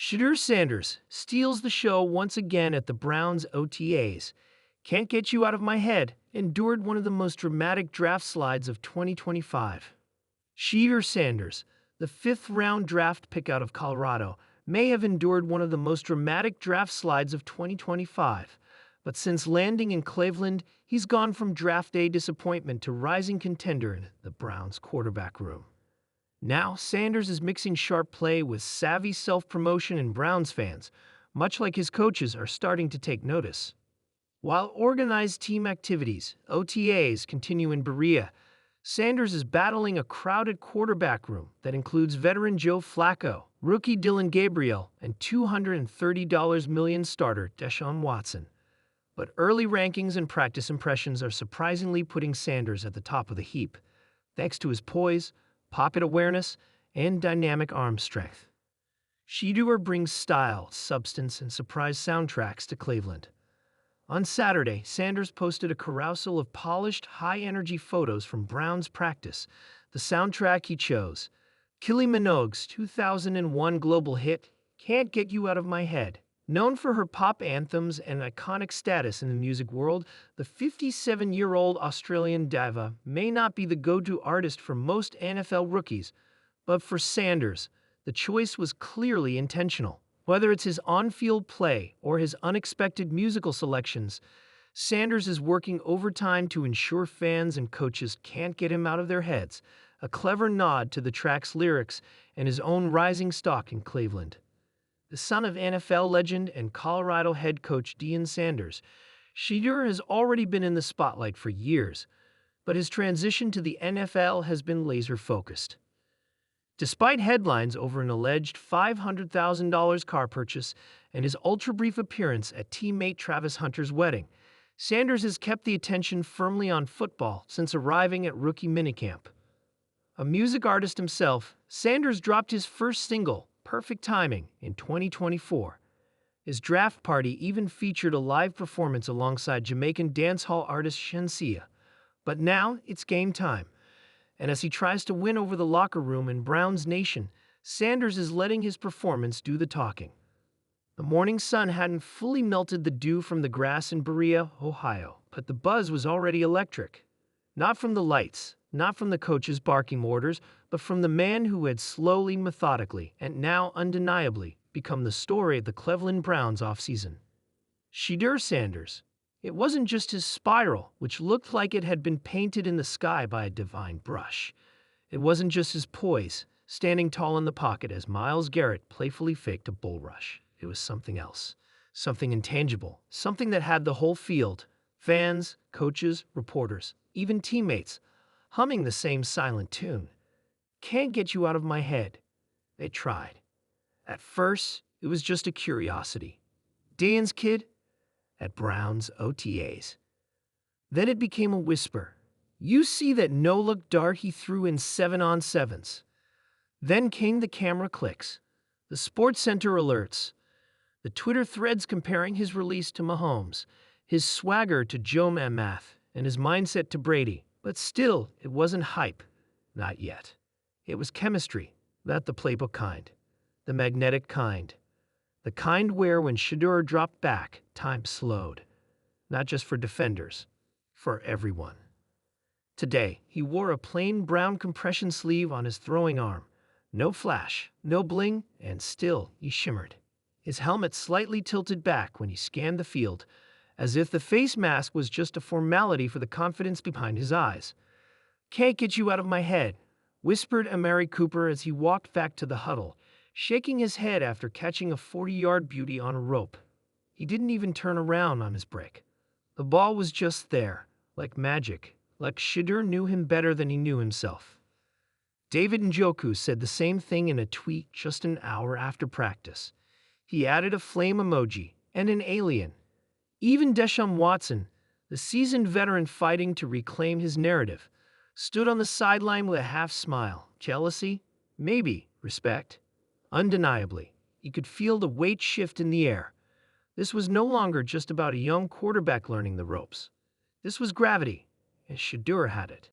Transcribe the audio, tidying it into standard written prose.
Shedeur Sanders steals the show once again at the Browns OTAs. Can't Get You Out of My Head endured one of the most dramatic draft slides of 2025. Shedeur Sanders, the fifth-round draft pick out of Colorado, may have endured one of the most dramatic draft slides of 2025. But since landing in Cleveland, he's gone from draft day disappointment to rising contender in the Browns quarterback room. Now, Sanders is mixing sharp play with savvy self-promotion, and Browns fans, much like his coaches, are starting to take notice. While organized team activities, OTAs, continue in Berea, Sanders is battling a crowded quarterback room that includes veteran Joe Flacco, rookie Dylan Gabriel, and $230 million starter Deshaun Watson. But early rankings and practice impressions are surprisingly putting Sanders at the top of the heap, thanks to his poise, pocket awareness, and dynamic arm strength. Shedeur brings style, substance, and surprise soundtracks to Cleveland. On Saturday, Sanders posted a carousel of polished, high-energy photos from Browns practice. The soundtrack he chose: Kylie Minogue's 2001 global hit, Can't Get You Out of My Head. Known for her pop anthems and iconic status in the music world, the 57-year-old Australian diva may not be the go-to artist for most NFL rookies, but for Sanders, the choice was clearly intentional. Whether it's his on-field play or his unexpected musical selections, Sanders is working overtime to ensure fans and coaches can't get him out of their heads, a clever nod to the track's lyrics and his own rising stock in Cleveland. The son of NFL legend and Colorado head coach Deion Sanders, Shedeur has already been in the spotlight for years, but his transition to the NFL has been laser-focused. Despite headlines over an alleged $500,000 car purchase and his ultra-brief appearance at teammate Travis Hunter's wedding, Sanders has kept the attention firmly on football since arriving at rookie minicamp. A music artist himself, Sanders dropped his first single, Perfect Timing, in 2024. His draft party even featured a live performance alongside Jamaican dancehall artist Shenseea. But now it's game time. And as he tries to win over the locker room in Browns Nation, Sanders is letting his performance do the talking. The morning sun hadn't fully melted the dew from the grass in Berea, Ohio, but the buzz was already electric. Not from the lights, not from the coach's barking orders, but from the man who had slowly, methodically, and now undeniably become the story of the Cleveland Browns offseason. Shedeur Sanders. It wasn't just his spiral, which looked like it had been painted in the sky by a divine brush. It wasn't just his poise, standing tall in the pocket as Myles Garrett playfully faked a bull rush. It was something else, something intangible, something that had the whole field, fans, coaches, reporters, even teammates, humming the same silent tune. Can't Get You Out of My Head. They tried. At first, it was just a curiosity. Deion's kid? At Browns OTAs. Then it became a whisper. You see that no-look dart he threw in 7-on-7s. Then came the camera clicks, the SportsCenter alerts, the Twitter threads comparing his release to Mahomes, his swagger to Joe Namath, and his mindset to Brady. But still, it wasn't hype. Not yet. It was chemistry, not the playbook kind, the magnetic kind. The kind where, when Shedeur dropped back, time slowed. Not just for defenders, for everyone. Today, he wore a plain brown compression sleeve on his throwing arm. No flash, no bling, and still he shimmered. His helmet slightly tilted back when he scanned the field, as if the face mask was just a formality for the confidence behind his eyes. Can't Get You Out of My Head, whispered Amari Cooper as he walked back to the huddle, shaking his head after catching a 40-yard beauty on a rope. He didn't even turn around on his break. The ball was just there, like magic, like Shedeur knew him better than he knew himself. David Njoku said the same thing in a tweet just an hour after practice. He added a flame emoji and an alien. Even Deshaun Watson, the seasoned veteran fighting to reclaim his narrative, stood on the sideline with a half-smile. Jealousy? Maybe. Respect? Undeniably, you could feel the weight shift in the air. This was no longer just about a young quarterback learning the ropes. This was gravity, and Shedeur had it.